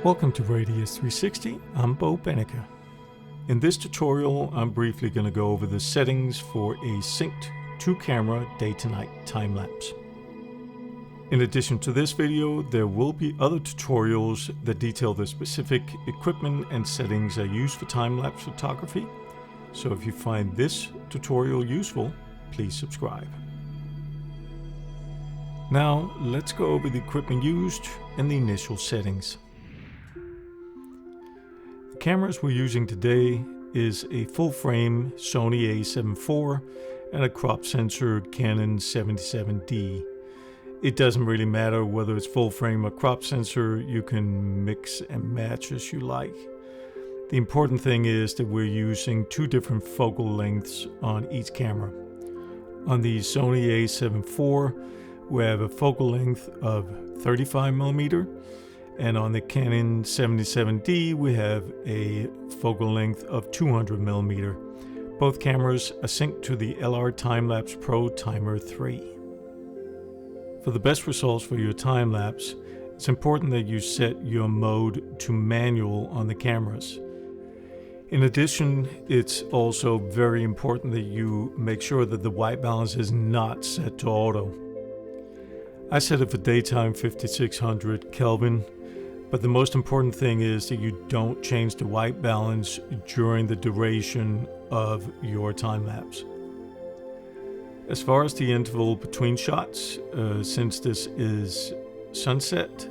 Welcome to Radius 360, I'm Bo Benneker. In this tutorial, I'm briefly going to go over the settings for a synced 2-camera day to night time lapse. In addition to this video, there will be other tutorials that detail the specific equipment and settings I use for time-lapse photography. So if you find this tutorial useful, please subscribe. Now, let's go over the equipment used and the initial settings. The cameras we're using today is a full-frame Sony a7 IV and a crop sensor Canon 77D. It doesn't really matter whether it's full-frame or crop sensor, you can mix and match as you like. The important thing is that we're using two different focal lengths on each camera. On the Sony a7 IV, we have a focal length of 35mm, and on the Canon 77D we have a focal length of 200mm. Both cameras are synced to the LR Timelapse Pro Timer 3. For the best results for your time-lapse, it's important that you set your mode to manual on the cameras. In addition, it's also very important that you make sure that the white balance is not set to auto. I set it for daytime 5600 Kelvin, but the most important thing is that you don't change the white balance during the duration of your time-lapse. As far as the interval between shots, since this is sunset,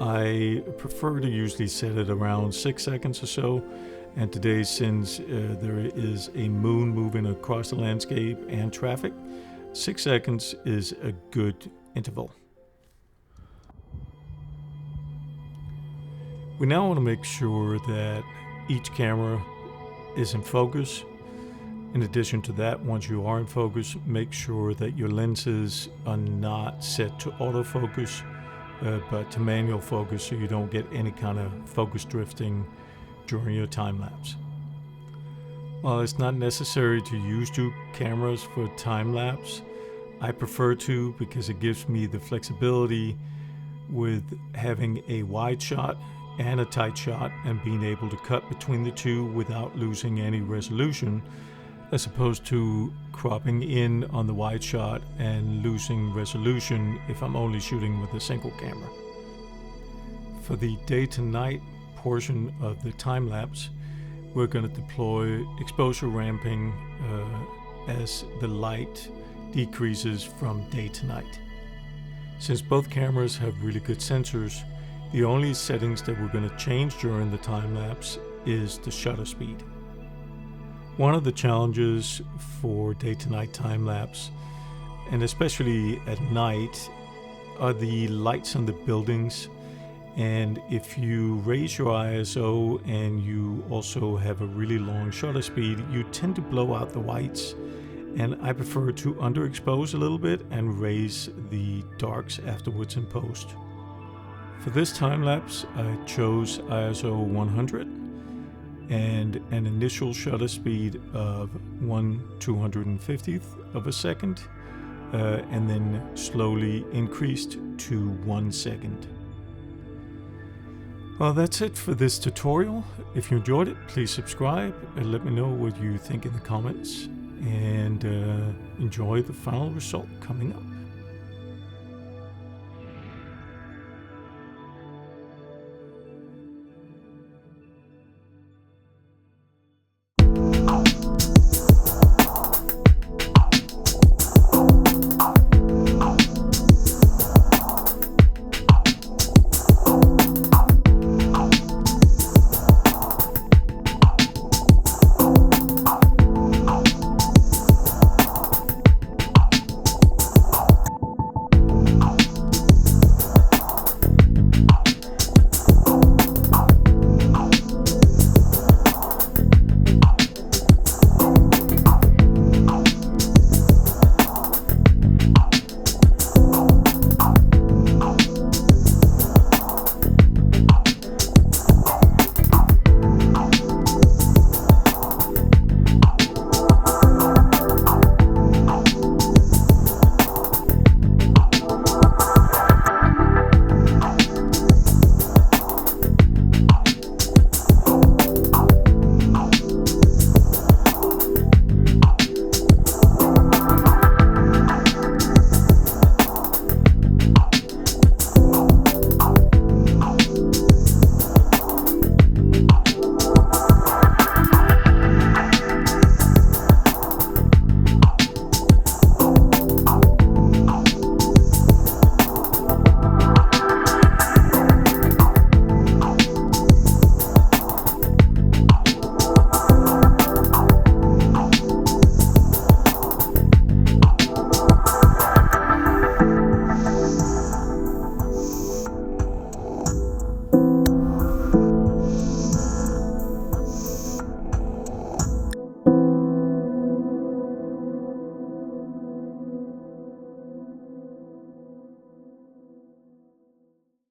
I prefer to usually set it around 6 seconds or so. And today, since there is a moon moving across the landscape and traffic, 6 seconds is a good interval. We now want to make sure that each camera is in focus. In addition to that, once you are in focus, make sure that your lenses are not set to autofocus, but to manual focus, so you don't get any kind of focus drifting during your time lapse. While it's not necessary to use two cameras for time lapse, I prefer to because it gives me the flexibility with having a wide shot and a tight shot and being able to cut between the two without losing any resolution, as opposed to cropping in on the wide shot and losing resolution if I'm only shooting with a single camera. For the day to night portion of the time lapse, we're going to deploy exposure ramping as the light decreases from day to night. Since both cameras have really good sensors, the only settings that we're going to change during the time lapse is the shutter speed. One of the challenges for day to night time lapse, and especially at night, are the lights on the buildings. And if you raise your ISO and you also have a really long shutter speed, you tend to blow out the whites. And I prefer to underexpose a little bit and raise the darks afterwards in post. For this time lapse, I chose ISO 100 and an initial shutter speed of 1/250th of a second, and then slowly increased to 1 second. Well, that's it for this tutorial. If you enjoyed it, please subscribe and let me know what you think in the comments, and enjoy the final result coming up.